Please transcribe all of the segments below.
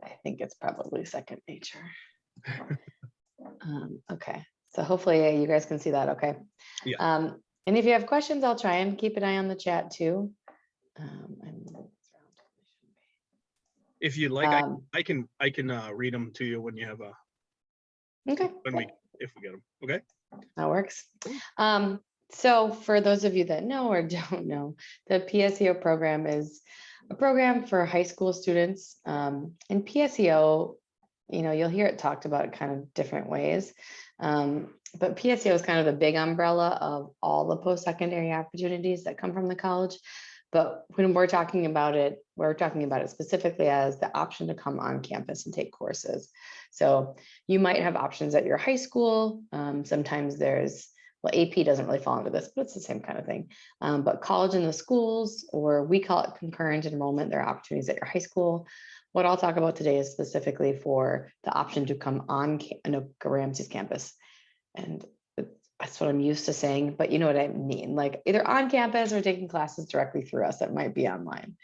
I think it's probably second nature. Okay, so hopefully you guys can see that. Okay. Yeah. And if you have questions, I'll try and keep an eye on the chat too. If you'd like, I can read them to you when you have a. Okay. If we get them. Okay. That works. So for those of you that know or don't know, the PSEO program is a program for high school students. And PSEO, you'll hear it talked about kind of different ways. But PSEO is kind of the big umbrella of all the post-secondary opportunities that come from the college. But when we're talking about it specifically as the option to come on campus and take courses. So you might have options at your high school. Sometimes there's, well, AP doesn't really fall into this, but it's the same kind of thing. But college in the schools, or we call it concurrent enrollment, there are opportunities at your high school. What I'll talk about today is specifically for the option to come on Ramsey's campus. And that's what I'm used to saying, but you know what I mean, like either on campus or taking classes directly through us that might be online.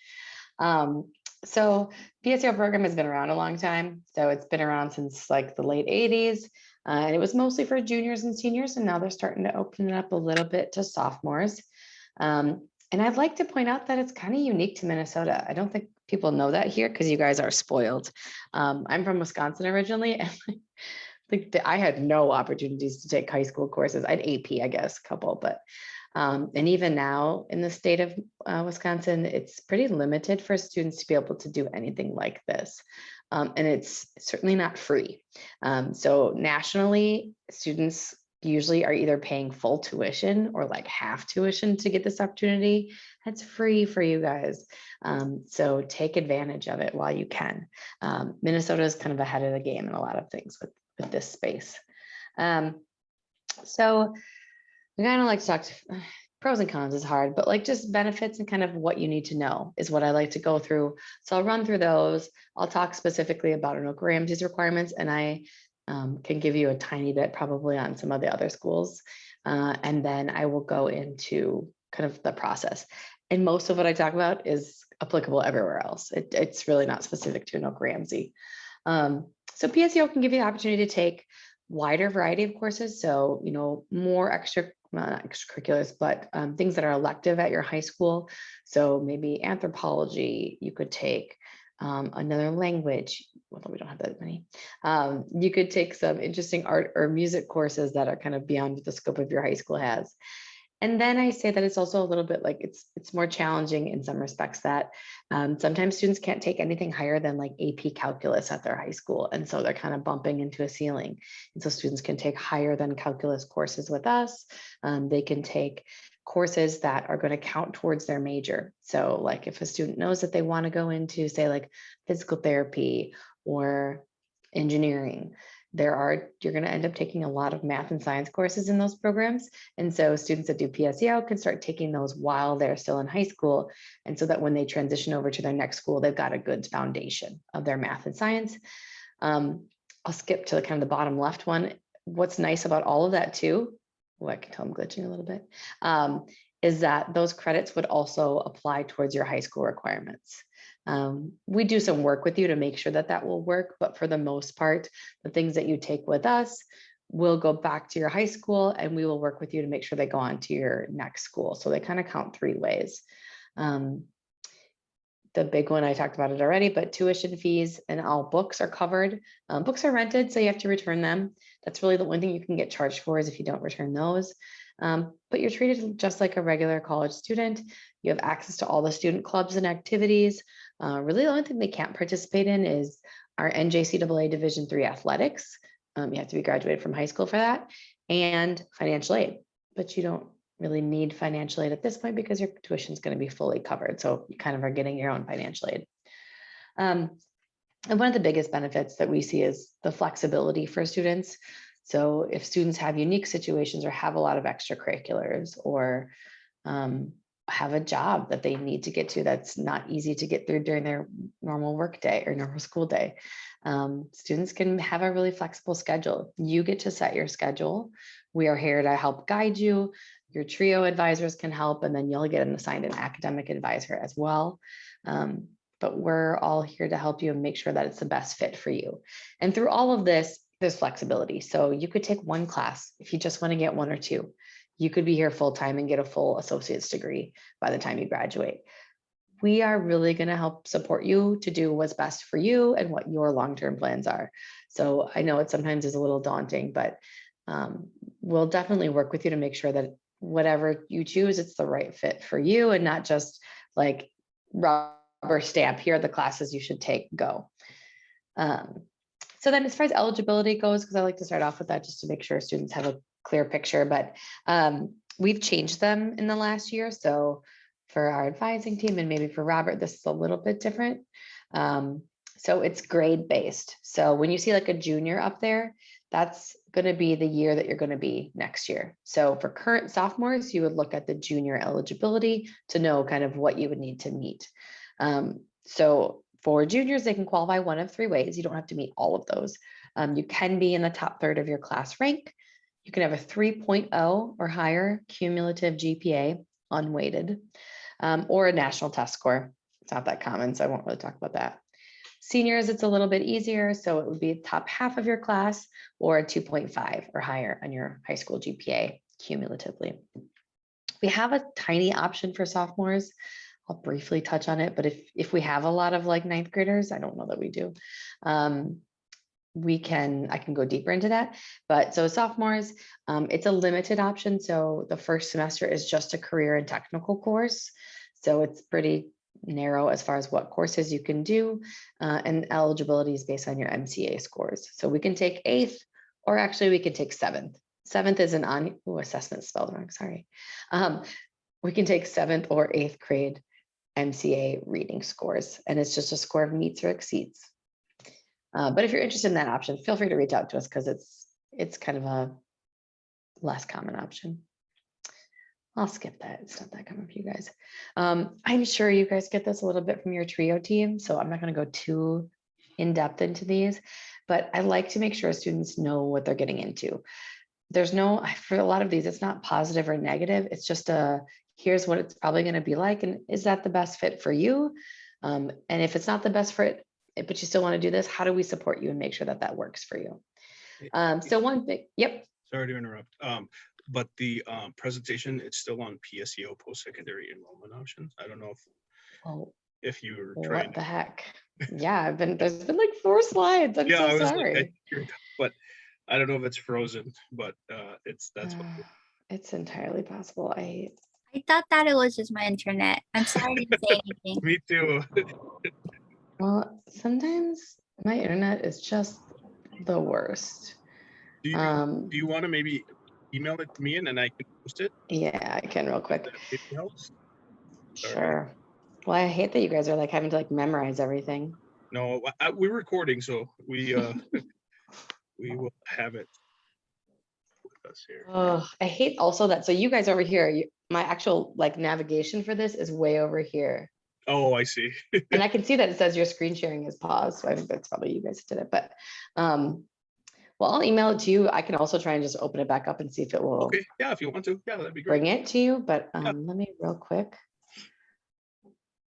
So PSEO program has been around a long time. So it's been around since like the late 80s. And it was mostly for juniors and seniors, and now they're starting to open it up a little bit to sophomores. And I'd like to point out that it's kind of unique to Minnesota. I don't think people know that here because you guys are spoiled. I'm from Wisconsin originally, and I had no opportunities to take high school courses. I had AP, I guess, a couple, but and even now in the state of Wisconsin, it's pretty limited for students to be able to do anything like this. And it's certainly not free. So nationally, students usually are either paying full tuition or like half tuition to get this opportunity. That's free for you guys. So take advantage of it while you can. Minnesota is kind of ahead of the game in a lot of things with this space. So we kind of like to talk to pros and cons is hard, but like just benefits and kind of what you need to know is what I like to go through. So I'll run through those. I'll talk specifically about Ramsey's requirements, and I can give you a tiny bit probably on some of the other schools. And then I will go into kind of the process. And most of what I talk about is applicable everywhere else. It's really not specific to Ramsey. So PSEO can give you the opportunity to take wider variety of courses. So, more not extracurriculars, but things that are elective at your high school. So maybe anthropology, you could take another language, although we don't have that many. You could take some interesting art or music courses that are kind of beyond what the scope of your high school has. And then I say that it's also a little bit like it's more challenging in some respects that sometimes students can't take anything higher than like AP calculus at their high school. And so they're kind of bumping into a ceiling. And so students can take higher than calculus courses with us. They can take courses that are going to count towards their major. So like if a student knows that they want to go into say like physical therapy or engineering, you're going to end up taking a lot of math and science courses in those programs. And so students that do PSEO can start taking those while they're still in high school. And so that when they transition over to their next school, they've got a good foundation of their math and science. I'll skip to kind of the bottom left one. What's nice about all of that too, I can tell I'm glitching a little bit, is that those credits would also apply towards your high school requirements. We do some work with you to make sure that that will work, but for the most part, the things that you take with us will go back to your high school, and we will work with you to make sure they go on to your next school. So they kind of count three ways. The big one, I talked about it already, but tuition fees and all books are covered. Books are rented, so you have to return them. That's really the one thing you can get charged for is if you don't return those. But you're treated just like a regular college student. You have access to all the student clubs and activities. Really, the only thing they can't participate in is our NJCAA Division III athletics. You have to be graduated from high school for that, and financial aid. But you don't really need financial aid at this point because your tuition is going to be fully covered. So you kind of are getting your own financial aid. And one of the biggest benefits that we see is the flexibility for students. So if students have unique situations or have a lot of extracurriculars or have a job that they need to get to that's not easy to get through during their normal work day or normal school day, students can have a really flexible schedule. You get to set your schedule. We are here to help guide you. Your TRIO advisors can help, and then you'll get assigned an academic advisor as well. but we're all here to help you and make sure that it's the best fit for you. And through all of this, there's flexibility. So you could take one class if you just want to get 1 or 2. You could be here full time and get a full associate's degree by the time you graduate. We are really going to help support you to do what's best for you and what your long-term plans are. So I know it sometimes is a little daunting, but we'll definitely work with you to make sure that whatever you choose, it's the right fit for you and not just like rubber stamp, here are the classes you should take, go. So then as far as eligibility goes, because I like to start off with that just to make sure students have a clear picture, but we've changed them in the last year. So for our advising team and maybe for Robert, this is a little bit different. So it's grade based. So when you see like a junior up there, that's going to be the year that you're going to be next year. So for current sophomores, you would look at the junior eligibility to know kind of what you would need to meet. So for juniors, they can qualify one of 3 ways. You don't have to meet all of those. You can be in the top third of your class rank. You can have a 3.0 or higher cumulative GPA, unweighted, or a national test score. It's not that common, so I won't really talk about that. Seniors, it's a little bit easier. So it would be top half of your class or a 2.5 or higher on your high school GPA cumulatively. We have a tiny option for sophomores. I'll briefly touch on it, but if we have a lot of like 9th graders, I don't know that we do. I can go deeper into that, but so sophomores, it's a limited option. So the first semester is just a career and technical course. So it's pretty narrow as far as what courses you can do, and eligibility is based on your MCA scores. So we can take 8th, or actually we can take 7th. 7th is an assessment spelled wrong, sorry. We can take 7th or 8th grade MCA reading scores, and it's just a score of meets or exceeds. But if you're interested in that option, feel free to reach out to us because it's kind of a less common option. I'll skip that. It's not that common for you guys. I'm sure you guys get this a little bit from your TRIO team, so I'm not going to go too in depth into these, but I like to make sure students know what they're getting into. There's no, for a lot of these, it's not positive or negative. It's just here's what it's probably going to be like. And is that the best fit for you? And if it's not the best fit, but you still want to do this, how do we support you and make sure that that works for you? So one thing, yep. Sorry to interrupt. But the presentation, it's still on PSEO post-secondary enrollment options. I don't know if you were trying. What the heck? Yeah, there's been like 4 slides. I'm so sorry. But I don't know if it's frozen, but that's what it's entirely possible. I thought that it was just my internet. I'm sorry I didn't say anything. Me too. Well, sometimes my internet is just the worst. Do you want to maybe email it to me and then I can post it? Yeah, I can real quick. It helps. Sure. Well, I hate that you guys are like having to like memorize everything. No, we're recording, so we we will have it with us here. Oh, I hate also that. So you guys over here, my actual like navigation for this is way over here. Oh, I see. And I can see that it says your screen sharing is paused. So I think that's probably you guys did it. But well, I'll email it to you. I can also try and just open it back up and see if it will. Okay, yeah, if you want to. Yeah, that'd be great. Bring it to you. But Yeah. let me real quick.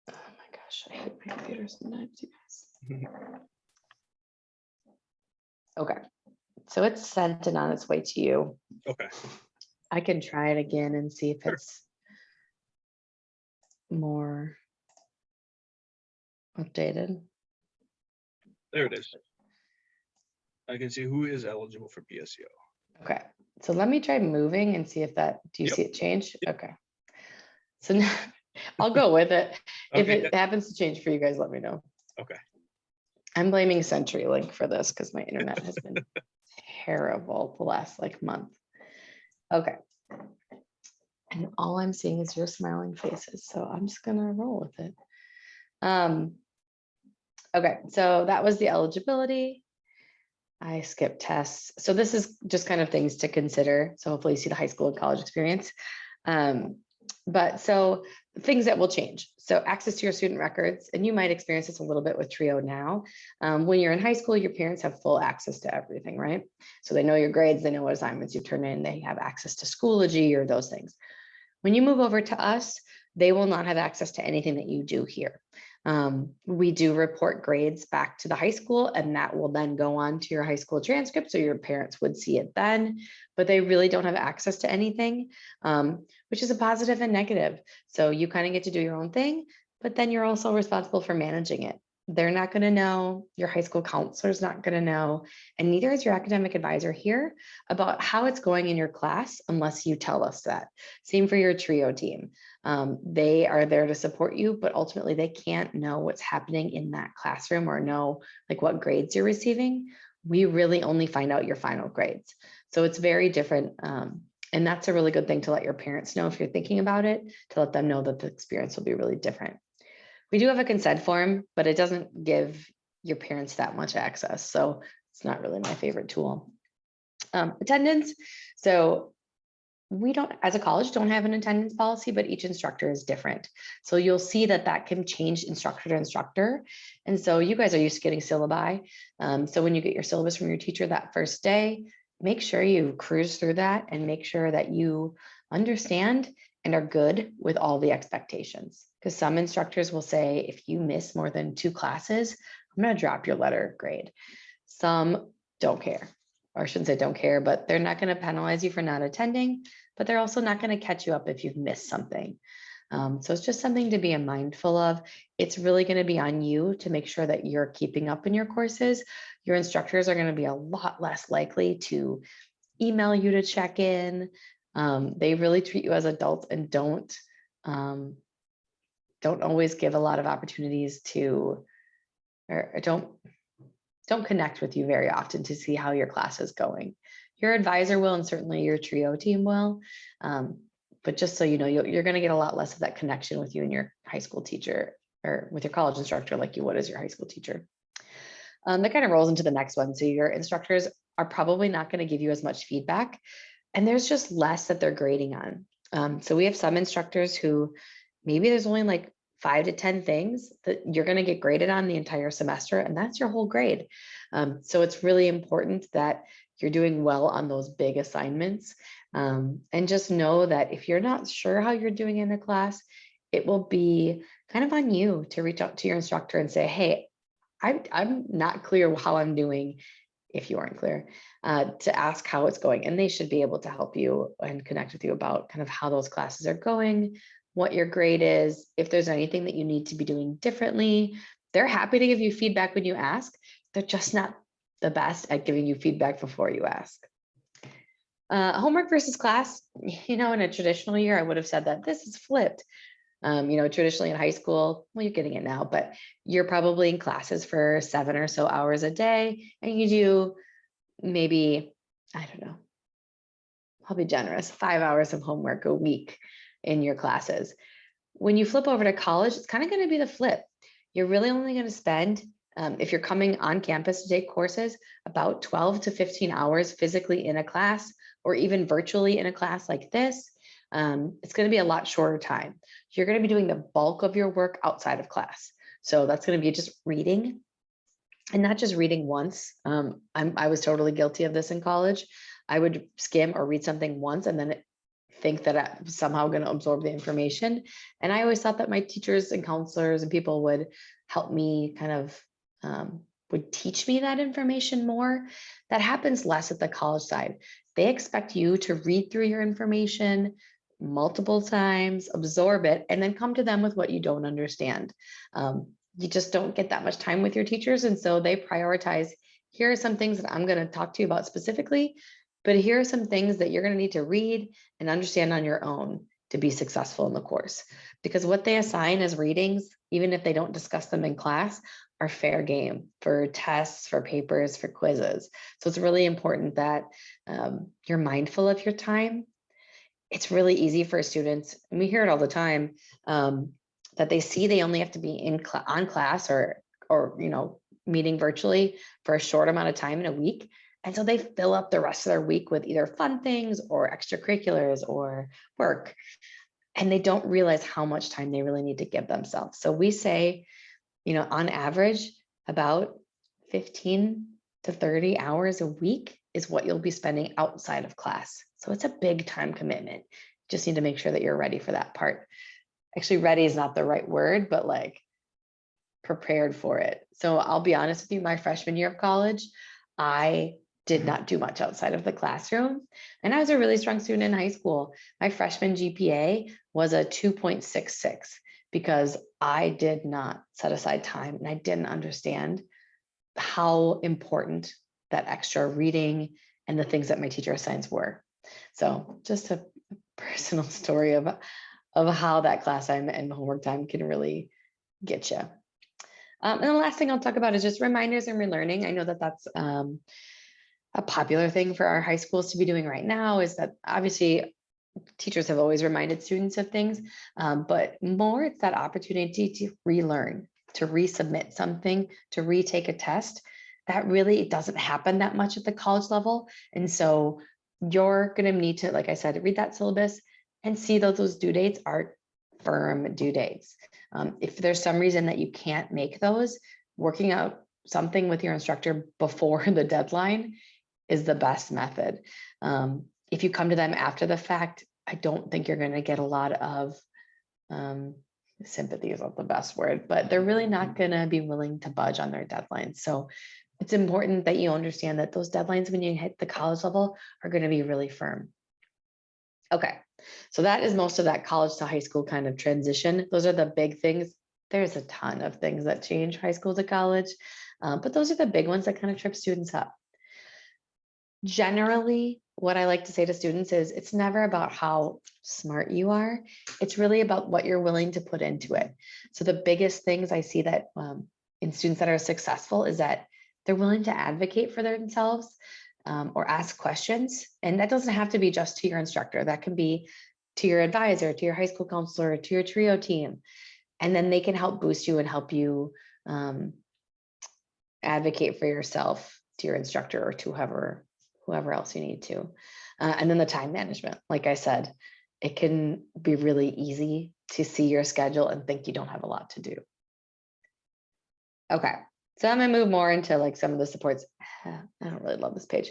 Oh my gosh, I hate my computer sometimes, you guys. Okay. So it's sent and on its way to you. Okay. I can try it again and see if it's more updated. There it is. I can see who is eligible for PSEO. Okay. So let me try moving and see if that, do you see it change? Okay. So now I'll go with it. If it happens to change for you guys, let me know. Okay. I'm blaming CenturyLink for this because my internet has been terrible the last like month. Okay. And all I'm seeing is your smiling faces. So I'm just gonna roll with it. Okay, so that was the eligibility. I skipped tests. So this is just kind of things to consider. So hopefully you see the high school and college experience. But so things that will change. So access to your student records, and you might experience this a little bit with TRIO now. When you're in high school, your parents have full access to everything, right? So they know your grades, they know what assignments you turn in, they have access to Schoology or those things. When you move over to us, they will not have access to anything that you do here. We do report grades back to the high school, and that will then go on to your high school transcript. So your parents would see it then, but they really don't have access to anything, which is a positive and negative. So you kind of get to do your own thing, but then you're also responsible for managing it. They're not going to know, your high school counselor's not going to know, and neither is your academic advisor here about how it's going in your class unless you tell us that. Same for your trio team. They are there to support you, but ultimately they can't know what's happening in that classroom or know like what grades you're receiving. We really only find out your final grades. So it's very different. And that's a really good thing to let your parents know if you're thinking about it, to let them know that the experience will be really different. We do have a consent form, but it doesn't give your parents that much access. So it's not really my favorite tool. Attendance. So we don't, as a college, don't have an attendance policy, but each instructor is different. So you'll see that that can change instructor to instructor. And so you guys are used to getting syllabi. So when you get your syllabus from your teacher that first day, make sure you cruise through that and make sure that you understand and are good with all the expectations. Because some instructors will say, if you miss more than 2 classes, I'm going to drop your letter grade. Some don't care, or I shouldn't say don't care, but they're not going to penalize you for not attending, but they're also not going to catch you up if you've missed something. So it's just something to be mindful of. It's really going to be on you to make sure that you're keeping up in your courses. Your instructors are going to be a lot less likely to email you to check in. They really treat you as adults and don't always give a lot of opportunities to, or don't connect with you very often to see how your class is going. Your advisor will, and certainly your trio team will. But just so you know, you're going to get a lot less of that connection with you and your high school teacher, or with your college instructor like you would as your high school teacher. That kind of rolls into the next one. So your instructors are probably not going to give you as much feedback, and there's just less that they're grading on. So we have some instructors who maybe there's only like 5 to 10 things that you're going to get graded on the entire semester, and that's your whole grade. So it's really important that you're doing well on those big assignments. And just know that if you're not sure how you're doing in a class, it will be kind of on you to reach out to your instructor and say, hey, I'm not clear how I'm doing, if you aren't clear, to ask how it's going. And they should be able to help you and connect with you about kind of how those classes are going, what your grade is, if there's anything that you need to be doing differently. They're happy to give you feedback when you ask. They're just not the best at giving you feedback before you ask. Homework versus class, in a traditional year, I would have said that this is flipped. Traditionally in high school, well, you're getting it now, but you're probably in classes for 7 or so hours a day, and you do maybe, I don't know, I'll be generous, 5 hours of homework a week in your classes. When you flip over to college, it's kind of going to be the flip. You're really only going to spend, if you're coming on campus to take courses, about 12 to 15 hours physically in a class, or even virtually in a class like this. It's going to be a lot shorter time. You're going to be doing the bulk of your work outside of class. So that's going to be just reading, and not just reading once. I was totally guilty of this in college. I would skim or read something once and then think that I'm somehow going to absorb the information. And I always thought that my teachers and counselors and people would help me kind of would teach me that information more. That happens less at the college side. They expect you to read through your information multiple times, absorb it, and then come to them with what you don't understand. You just don't get that much time with your teachers. And so they prioritize, here are some things that I'm going to talk to you about specifically, but here are some things that you're going to need to read and understand on your own to be successful in the course. Because what they assign as readings, even if they don't discuss them in class, are fair game for tests, for papers, for quizzes. So it's really important that you're mindful of your time. It's really easy for students, and we hear it all the time, that they see they only have to be on class or meeting virtually for a short amount of time in a week. And so they fill up the rest of their week with either fun things or extracurriculars or work. And they don't realize how much time they really need to give themselves. So we say, on average, about 15 to 30 hours a week is what you'll be spending outside of class. So it's a big time commitment. Just need to make sure that you're ready for that part. Actually, ready is not the right word, but like prepared for it. So I'll be honest with you, my freshman year of college, I did not do much outside of the classroom. And I was a really strong student in high school. My freshman GPA was a 2.66 because I did not set aside time and I didn't understand how important that extra reading and the things that my teacher assigns were. So just a personal story of how that class time and homework time can really get you. And the last thing I'll talk about is just reminders and relearning. I know that that's a popular thing for our high schools to be doing right now, is that obviously teachers have always reminded students of things, but more it's that opportunity to relearn, to resubmit something, to retake a test. That really, it doesn't happen that much at the college level. And so you're going to need to, like I said, read that syllabus and see that those due dates are firm due dates. If there's some reason that you can't make those, working out something with your instructor before the deadline is the best method. If you come to them after the fact, I don't think you're going to get a lot of sympathy is not the best word, but they're really not going to be willing to budge on their deadlines. So it's important that you understand that those deadlines when you hit the college level are going to be really firm. Okay, so that is most of that college to high school kind of transition. Those are the big things. There's a ton of things that change high school to college, but those are the big ones that kind of trip students up. Generally, what I like to say to students is it's never about how smart you are. It's really about what you're willing to put into it. So the biggest things I see that in students that are successful is that they're willing to advocate for themselves or ask questions. And that doesn't have to be just to your instructor. That can be to your advisor, to your high school counselor, to your trio team. And then they can help boost you and help you advocate for yourself to your instructor or to whoever else you need to. And then the time management, like I said, it can be really easy to see your schedule and think you don't have a lot to do. Okay, so I'm gonna move more into like some of the supports. I don't really love this page.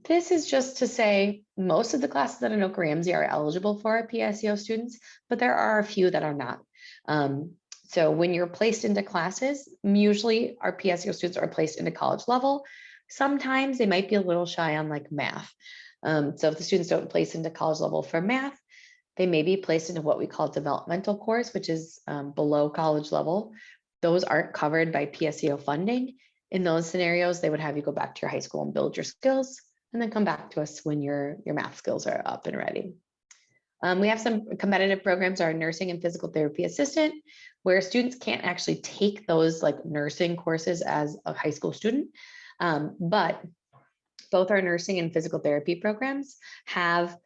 This is just to say most of the classes at Anoka Ramsey are eligible for our PSEO students, but there are a few that are not. So when you're placed into classes, usually our PSEO students are placed into college level. Sometimes they might be a little shy on like math. So if the students don't place into college level for math, they may be placed into what we call developmental course, which is below college level. Those aren't covered by PSEO funding. In those scenarios, they would have you go back to your high school and build your skills and then come back to us when your math skills are up and ready. We have some competitive programs, our nursing and physical therapy assistant, where students can't actually take those like nursing courses as a high school student. But both our nursing and physical therapy programs have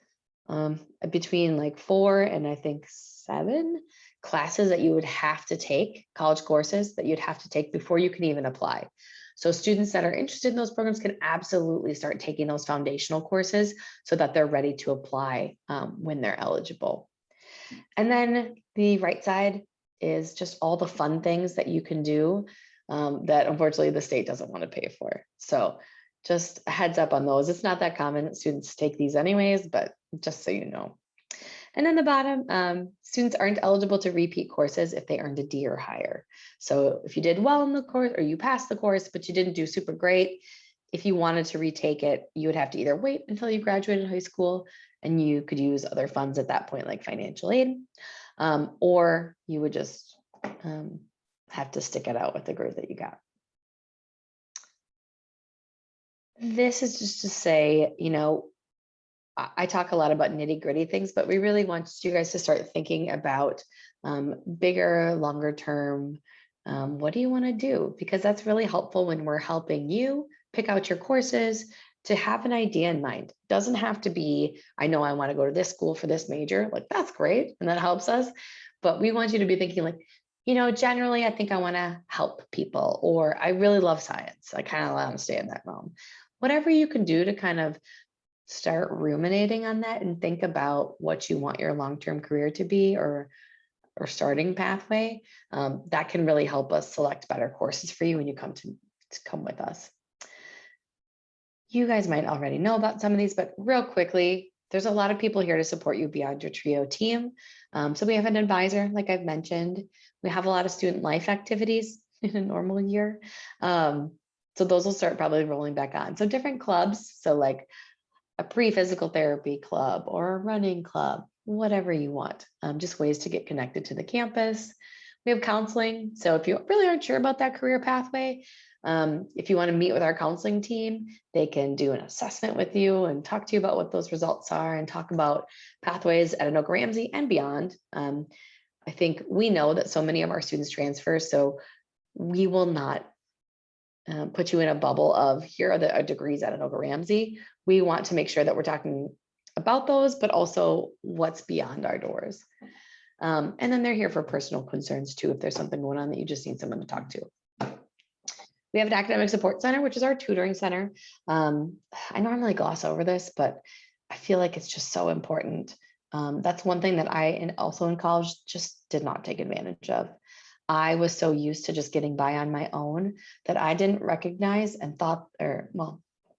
between like 4 and I think 7 classes that you would have to take, college courses that you'd have to take before you can even apply. So students that are interested in those programs can absolutely start taking those foundational courses so that they're ready to apply when they're eligible. And then the right side is just all the fun things that you can do that unfortunately the state doesn't want to pay for. So just a heads up on those. It's not that common that students take these anyways, but just so you know. And then the bottom, students aren't eligible to repeat courses if they earned a D or higher. So if you did well in the course or you passed the course, but you didn't do super great, if you wanted to retake it, you would have to either wait until you graduated high school and you could use other funds at that point, like financial aid, or you would just have to stick it out with the grade that you got. This is just to say, you know, I talk a lot about nitty gritty things, but we really want you guys to start thinking about bigger, longer term, what do you want to do? Because that's really helpful when we're helping you pick out your courses, to have an idea in mind. Doesn't have to be, I know I want to go to this school for this major, like that's great, and that helps us. But we want you to be thinking like, you know, generally, I think I want to help people, or I really love science. I kind of want to stay in that realm. Whatever you can do to kind of start ruminating on that and think about what you want your long-term career to be or starting pathway, that can really help us select better courses for you when you come with us. You guys might already know about some of these, but real quickly, there's a lot of people here to support you beyond your TRIO team. So we have an advisor, like I've mentioned. We have a lot of student life activities in a normal year. So those will start probably rolling back on. So different clubs, so like a pre-physical therapy club or a running club, whatever you want, just ways to get connected to the campus. We have counseling. So if you really aren't sure about that career pathway, if you want to meet with our counseling team, they can do an assessment with you and talk to you about what those results are and talk about pathways at Anoka Ramsey and beyond. I think we know that so many of our students transfer, so we will not put you in a bubble of here are the degrees at Anoka Ramsey. We want to make sure that we're talking about those, but also what's beyond our doors. And then they're here for personal concerns too, if there's something going on that you just need someone to talk to. We have an academic support center, which is our tutoring center. I normally gloss over this, but I feel like it's just so important. That's one thing that I also in college just did not take advantage of. I was so used to just getting by on my own that I didn't recognize and thought,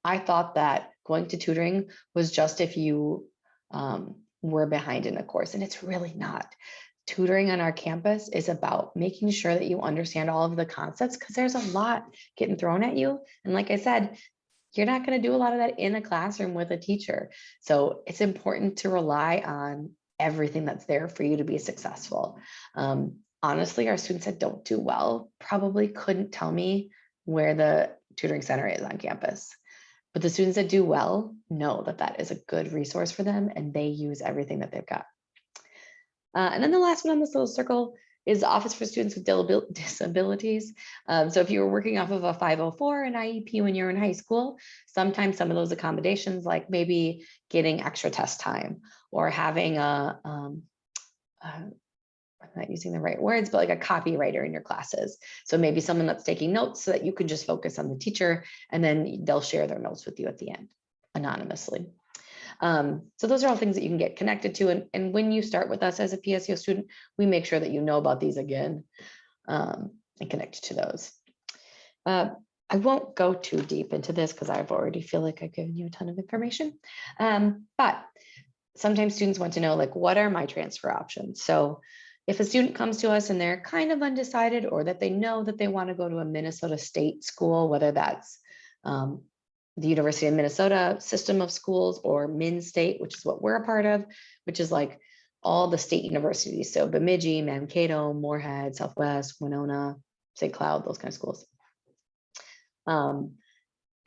I thought that going to tutoring was just if you were behind in a course, and it's really not. Tutoring on our campus is about making sure that you understand all of the concepts, because there's a lot getting thrown at you. And like I said, you're not going to do a lot of that in a classroom with a teacher. So it's important to rely on everything that's there for you to be successful. Honestly, our students that don't do well probably couldn't tell me where the tutoring center is on campus. But the students that do well know that that is a good resource for them, and they use everything that they've got. And then the last one on this little circle is the Office for Students with Disabilities. So if you were working off of a 504 and IEP when you're in high school, sometimes some of those accommodations, like maybe getting extra test time or having I'm not using the right words, but like a copywriter in your classes. So maybe someone that's taking notes so that you can just focus on the teacher, and then they'll share their notes with you at the end anonymously. So those are all things that you can get connected to. And when you start with us as a PSEO student, we make sure that you know about these again and connect to those. I won't go too deep into this because I've already feel like I've given you a ton of information. But sometimes students want to know, like, what are my transfer options? So if a student comes to us and they're kind of undecided, or that they know that they want to go to a Minnesota state school, whether that's the University of Minnesota system of schools or Min State, which is what we're a part of, which is like all the state universities. So Bemidji, Mankato, Moorhead, Southwest, Winona, St. Cloud, those kind of schools.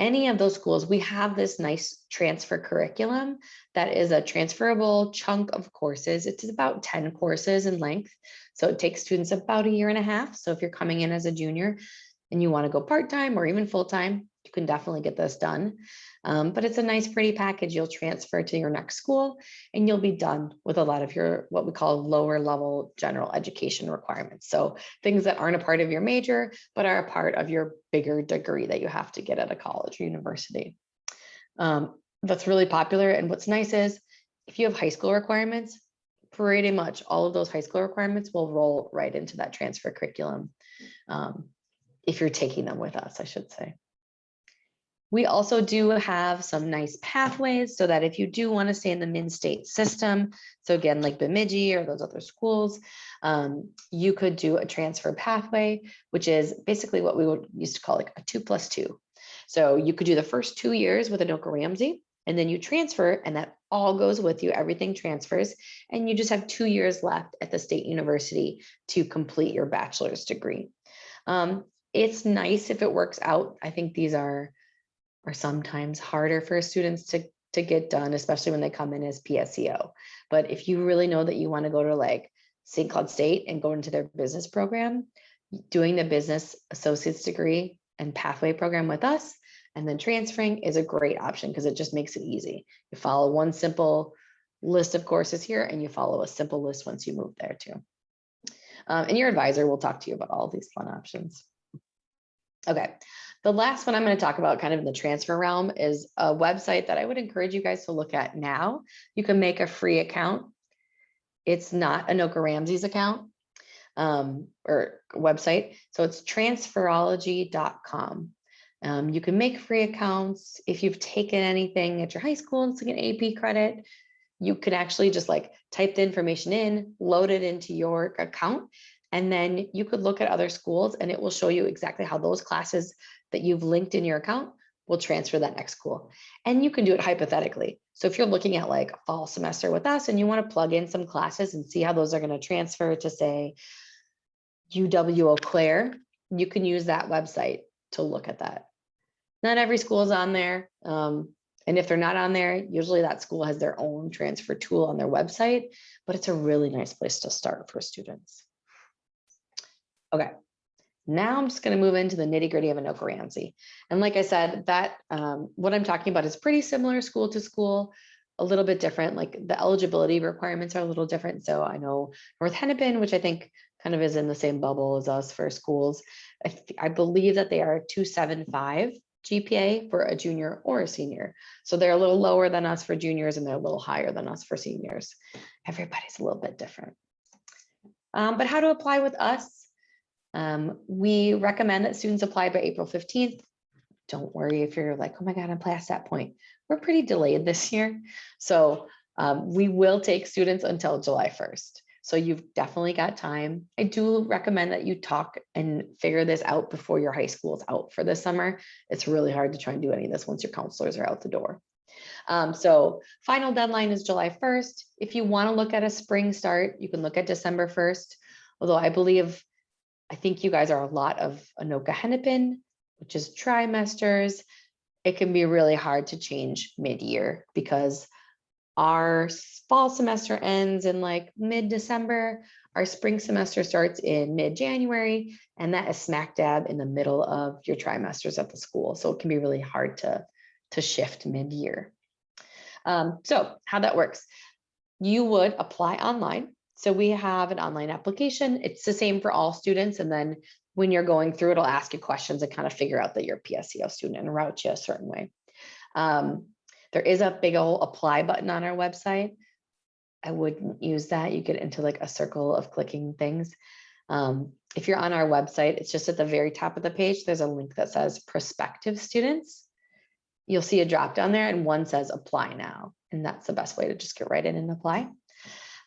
Any of those schools, we have this nice transfer curriculum that is a transferable chunk of courses. It's about 10 courses in length. So it takes students about a year and a half. So if you're coming in as a junior and you want to go part-time or even full-time, you can definitely get this done. But it's a nice, pretty package. You'll transfer to your next school and you'll be done with a lot of your, what we call lower level general education requirements. So things that aren't a part of your major, but are a part of your bigger degree that you have to get at a college or university. That's really popular. And what's nice is if you have high school requirements, pretty much all of those high school requirements will roll right into that transfer curriculum. If you're taking them with us, I should say. We also do have some nice pathways so that if you do want to stay in the Min-State system, so again, like Bemidji or those other schools, you could do a transfer pathway, which is basically what we would used to call like a 2+2. So you could do the first 2 years with Anoka Ramsey, and then you transfer, and that all goes with you. Everything transfers, and you just have 2 years left at the state university to complete your bachelor's degree. It's nice if it works out. I think these are sometimes harder for students to get done, especially when they come in as PSEO. But if you really know that you want to go to like St. Cloud State and go into their business program, doing the business associate's degree and pathway program with us, and then transferring is a great option because it just makes it easy. You follow one simple list of courses here, and you follow a simple list once you move there too. And your advisor will talk to you about all these fun options. Okay, the last one I'm going to talk about kind of in the transfer realm is a website that I would encourage you guys to look at now. You can make a free account. It's not Anoka Ramsey's account or website. So it's transferology.com. You can make free accounts. If you've taken anything at your high school, it's like an AP credit, you can actually just like type the information in, load it into your account, and then you could look at other schools and it will show you exactly how those classes that you've linked in your account will transfer that next school. And you can do it hypothetically. So if you're looking at like a fall semester with us and you want to plug in some classes and see how those are going to transfer to say UW Eau Claire, you can use that website to look at that. Not every school is on there. And if they're not on there, usually that school has their own transfer tool on their website, but it's a really nice place to start for students. Okay, now I'm just going to move into the nitty gritty of Anoka Ramsey. And like I said, that what I'm talking about is pretty similar school to school, a little bit different. Like the eligibility requirements are a little different. So I know North Hennepin, which I think kind of is in the same bubble as us for schools. I believe that they are 275 GPA for a junior or a senior. So they're a little lower than us for juniors and they're a little higher than us for seniors. Everybody's a little bit different. But how to apply with us? We recommend that students apply by April 15th. Don't worry if you're like, oh my God, I'm past that point. We're pretty delayed this year. So we will take students until July 1st. So you've definitely got time. I do recommend that you talk and figure this out before your high school is out for the summer. It's really hard to try and do any of this once your counselors are out the door. So final deadline is July 1st. If you want to look at a spring start, you can look at December 1st. Although I think you guys are a lot of Anoka Hennepin, which is trimesters. It can be really hard to change mid-year because our fall semester ends in like mid-December. Our spring semester starts in mid-January, and that is smack dab in the middle of your trimesters at the school. So it can be really hard to shift mid-year. So how that works, you would apply online. So we have an online application. It's the same for all students. And then when you're going through, it'll ask you questions and kind of figure out that you're a PSEO student and route you a certain way. There is a big old apply button on our website. I wouldn't use that. You get into like a circle of clicking things. If you're on our website, it's just at the very top of the page. There's a link that says prospective students. You'll see a drop down there and one says apply now. And that's the best way to just get right in and apply.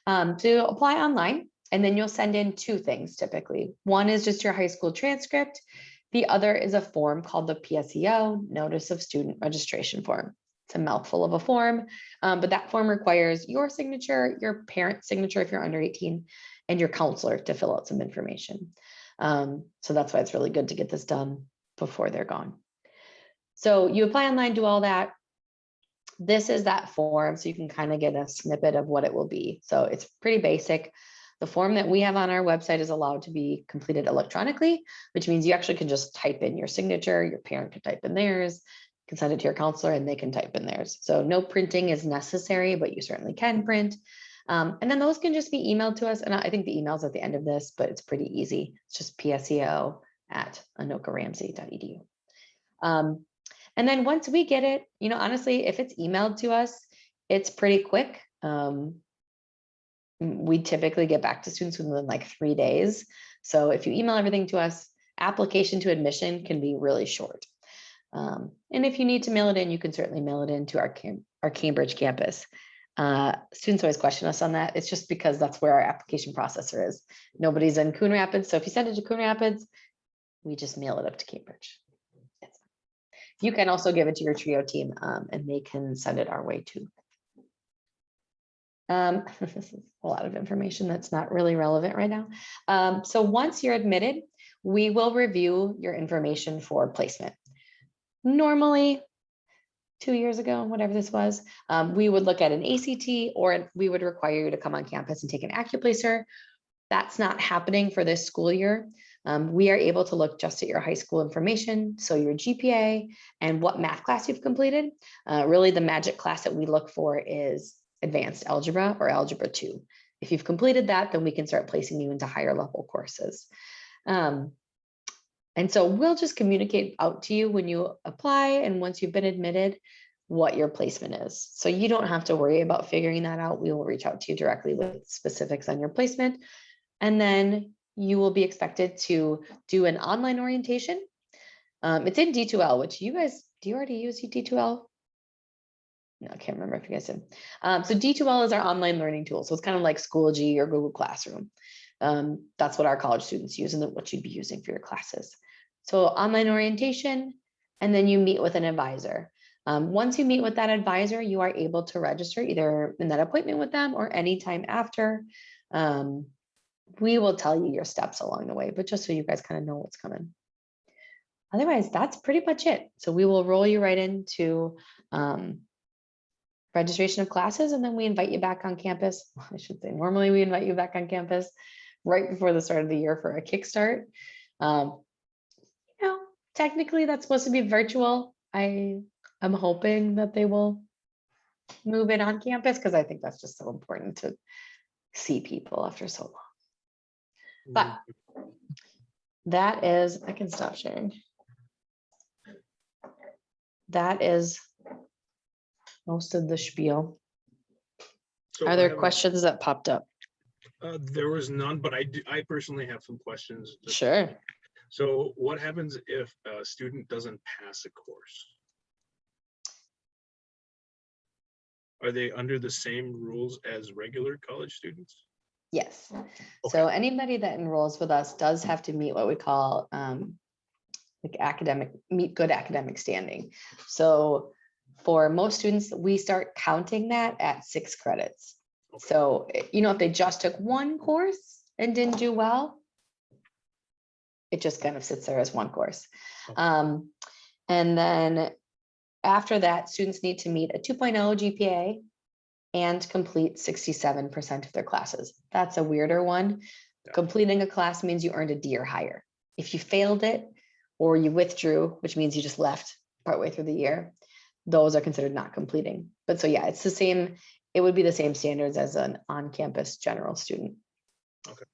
To apply online, and then you'll send in two things typically. One is just your high school transcript. The other is a form called the PSEO Notice of Student Registration Form. It's a mouthful of a form, but that form requires your signature, your parent's signature if you're under 18, and your counselor to fill out some information. So that's why it's really good to get this done before they're gone. So you apply online, do all that. This is that form, so you can kind of get a snippet of what it will be. So it's pretty basic. The form that we have on our website is allowed to be completed electronically, which means you actually can just type in your signature, your parent can type in theirs, you can send it to your counselor and they can type in theirs. So no printing is necessary, but you certainly can print. And then those can just be emailed to us. And I think the email's at the end of this, but it's pretty easy. It's just pseo@anokaramsey.edu. And then once we get it, honestly, if it's emailed to us, it's pretty quick. We typically get back to students within like 3 days. So if you email everything to us, application to admission can be really short. And if you need to mail it in, you can certainly mail it in to our Cambridge campus. Students always question us on that. It's just because that's where our application processor is. Nobody's in Coon Rapids. So if you send it to Coon Rapids, we just mail it up to Cambridge. You can also give it to your TRIO team and they can send it our way too. This is a lot of information that's not really relevant right now. So once you're admitted, we will review your information for placement. Normally, 2 years ago, whatever this was, we would look at an ACT or we would require you to come on campus and take an AccuPlacer. That's not happening for this school year. We are able to look just at your high school information, so your GPA and what math class you've completed. Really, the magic class that we look for is advanced algebra or algebra 2. If you've completed that, then we can start placing you into higher level courses. And so we'll just communicate out to you when you apply and once you've been admitted, what your placement is. So you don't have to worry about figuring that out. We will reach out to you directly with specifics on your placement. And then you will be expected to do an online orientation. It's in D2L, which do you already use D2L? I can't remember if you guys did. So D2L is our online learning tool. So it's kind of like Schoology or Google Classroom. That's what our college students use and what you'd be using for your classes. So online orientation, and then you meet with an advisor. Once you meet with that advisor, you are able to register either in that appointment with them or anytime after. We will tell you your steps along the way, but just so you guys kind of know what's coming. Otherwise, that's pretty much it. So we will roll you right into registration of classes, and then we invite you back on campus. I should say, normally we invite you back on campus right before the start of the year for a kickstart. Technically that's supposed to be virtual. I'm hoping that they will move it on campus because I think that's just so important to see people after so long. But that is, I can stop sharing. That is most of the spiel. So Are there questions that popped up? There was none, but I personally have some questions. Sure. So what happens if a student doesn't pass a course? Are they under the same rules as regular college students? Yes. So anybody that enrolls with us does have to meet what we call meet good academic standing. So for most students, we start counting that at 6 credits. Okay. So, if they just took one course and didn't do well, it just kind of sits there as one course. Okay. And then after that, students need to meet a 2.0 GPA and complete 67% of their classes. That's a weirder one. Yeah. Completing a class means you earned a D or higher. If you failed it or you withdrew, which means you just left partway through the year, those are considered not completing. But so yeah, it's the same. It would be the same standards as an on-campus general student. Okay.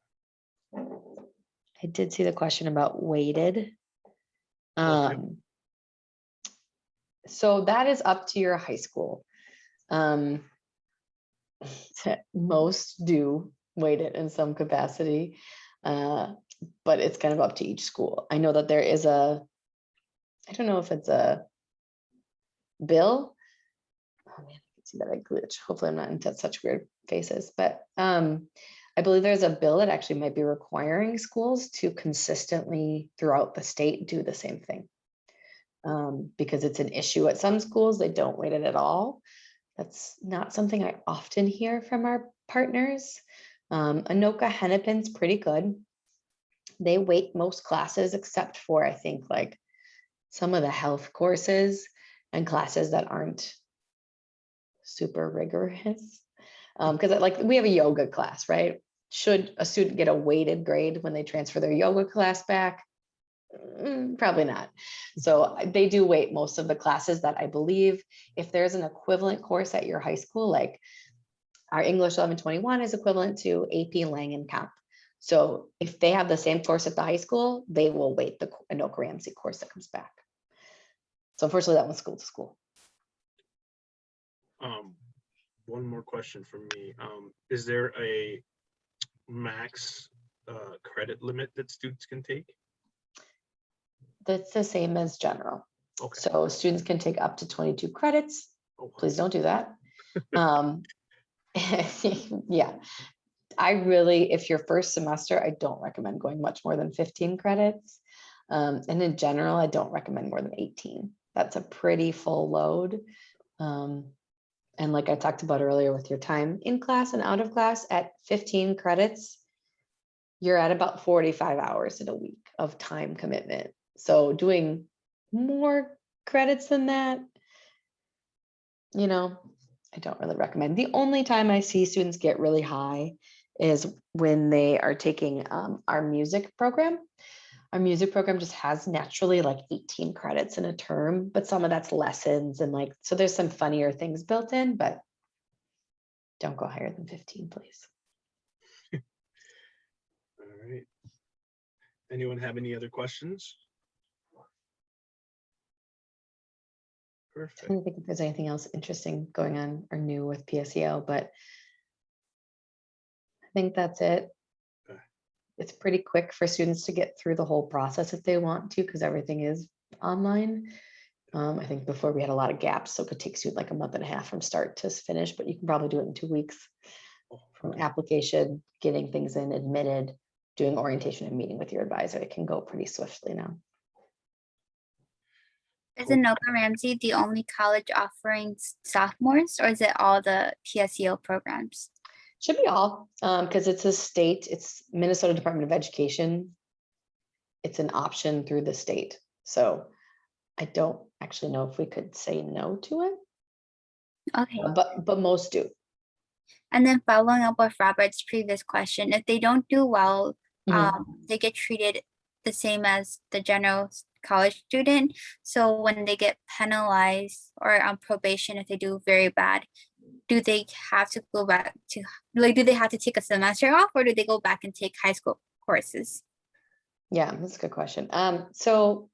I did see the question about weighted. So that is up to your high school. Most do weight it in some capacity, but it's kind of up to each school. I know that there is I don't know if it's a bill. Oh man, I can see that I glitch. Hopefully I'm not into such weird faces, but I believe there's a bill that actually might be requiring schools to consistently throughout the state do the same thing. Because it's an issue at some schools, they don't weight it at all. That's not something I often hear from our partners. Anoka Hennepin's pretty good. They weight most classes except for, I think, like some of the health courses and classes that aren't super rigorous. Because like we have a yoga class, right? Should a student get a weighted grade when they transfer their yoga class back? Probably not. So they do weight most of the classes that I believe. If there's an equivalent course at your high school, like our English 1121 is equivalent to AP Lang and Comp. So if they have the same course at the high school, they will weight the Anoka Ramsey course that comes back. So unfortunately, that one's school to school. One more question from me. Is there a max credit limit that students can take? That's the same as general. Okay. So students can take up to 22 credits. Oh, Please don't do that. Yeah, I really, if your first semester, I don't recommend going much more than 15 credits. And in general, I don't recommend more than 18. That's a pretty full load. And like I talked about earlier with your time in class and out of class at 15 credits, you're at about 45 hours in a week of time commitment. So doing more credits than that, I don't really recommend. The only time I see students get really high is when they are taking our music program. Our music program just has naturally like 18 credits in a term, but some of that's lessons and so there's some funnier things built in, but don't go higher than 15, please. All right. Anyone have any other questions? Perfect. I don't think if there's anything else interesting going on or new with PSEO, but I think that's it. Okay. It's pretty quick for students to get through the whole process if they want to, because everything is online. I think before we had a lot of gaps, so it could take student like a month and a half from start to finish, but you can probably do it in 2 weeks from application, getting things in, admitted, doing orientation and meeting with your advisor. It can go pretty swiftly now. Is Anoka Ramsey the only college offering sophomores, or is it all the PSEO programs? Should be all, because it's a state, it's Minnesota Department of Education. It's an option through the state. So I don't actually know if we could say no to it, Okay. but most do. And then following up with Robert's previous question, if they don't do well, they get treated the same as the general college student. So when they get penalized or on probation, if they do very bad, do they have to go back to, like, do they have to take a semester off, or do they go back and take high school courses? Yeah, that's a good question. So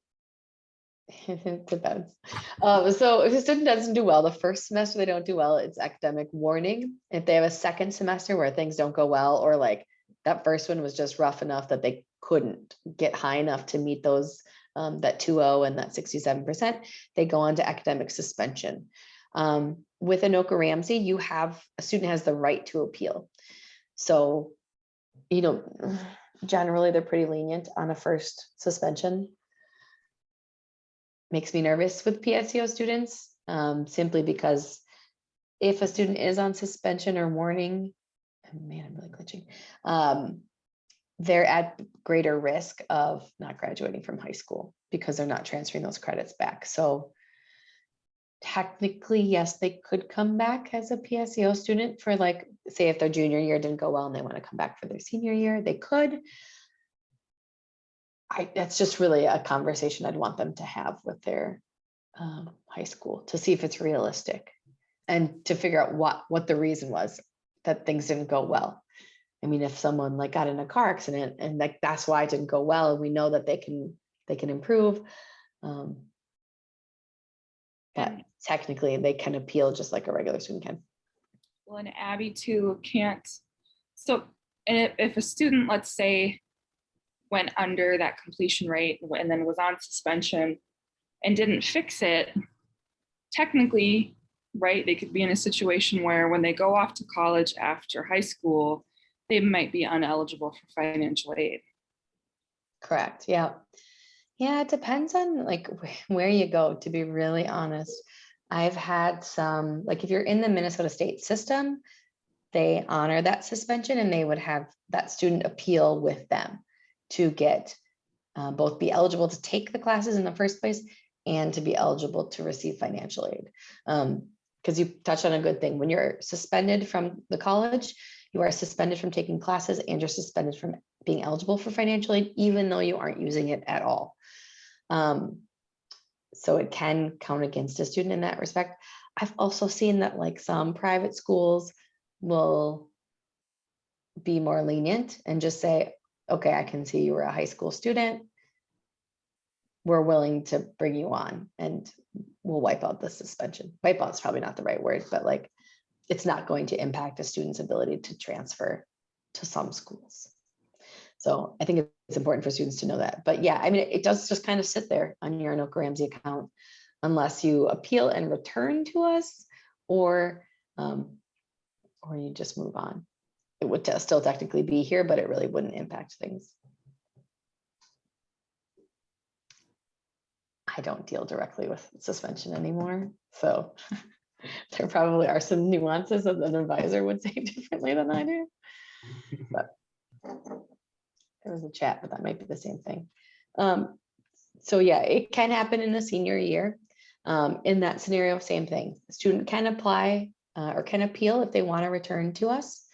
it depends. So if a student doesn't do well, the first semester they don't do well, it's academic warning. If they have a second semester where things don't go well, or like that first one was just rough enough that they couldn't get high enough to meet those, that 2.0 and that 67%, they go on to academic suspension. With Anoka Ramsey, you have, a student has the right to appeal. So, you know, generally they're pretty lenient on a first suspension. Makes me nervous with PSEO students, simply because if a student is on suspension or warning, man, I'm really glitching. They're at greater risk of not graduating from high school because they're not transferring those credits back. So technically, yes, they could come back as a PSEO student for, like, say if their junior year didn't go well and they want to come back for their senior year, they could. That's just really a conversation I'd want them to have with their high school to see if it's realistic and to figure out what the reason was that things didn't go well. I mean, if someone like got in a car accident and like that's why it didn't go well, and we know that they can improve, but technically they can appeal just like a regular student can. Well, and Abby too can't. So if a student, let's say, went under that completion rate and then was on suspension and didn't fix it, technically, right, they could be in a situation where when they go off to college after high school, they might be ineligible for financial aid. Correct. Yeah. Yeah, it depends on like where you go, to be really honest. I've had some, like if you're in the Minnesota state system, they honor that suspension and they would have that student appeal with them to get both be eligible to take the classes in the first place and to be eligible to receive financial aid. Because you touched on a good thing. When you're suspended from the college, you are suspended from taking classes and you're suspended from being eligible for financial aid, even though you aren't using it at all. So it can count against a student in that respect. I've also seen that like some private schools will be more lenient and just say, okay, I can see you were a high school student. We're willing to bring you on and we'll wipe out the suspension. Wipe out is probably not the right word, but like it's not going to impact a student's ability to transfer to some schools. So I think it's important for students to know that. But yeah, I mean, it does just kind of sit there on your Anoka Ramsey account unless you appeal and return to us, or you just move on. It would still technically be here, but it really wouldn't impact things. I don't deal directly with suspension anymore, so there probably are some nuances that an advisor would say differently than I do. But there was a chat, but that might be the same thing. So yeah, it can happen in the senior year. In that scenario, same thing. The student can apply or can appeal if they want to return to us.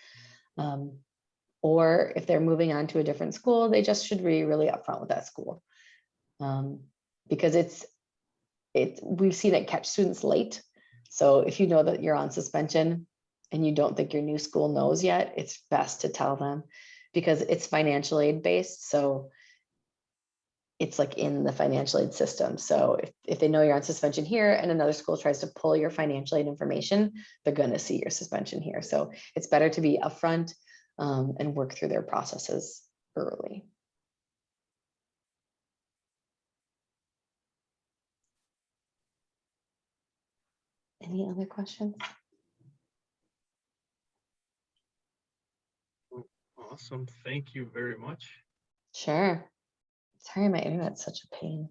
Or if they're moving on to a different school, they just should be really upfront with that school. Because we've seen it catch students late. So if you know that you're on suspension and you don't think your new school knows yet, it's best to tell them, because it's financial aid based. So it's like in the financial aid system. So if they know you're on suspension here and another school tries to pull your financial aid information, they're going to see your suspension here. So it's better to be upfront and work through their processes early. Any other questions? Awesome. Thank you very much. Sure. Sorry, my internet's such a pain.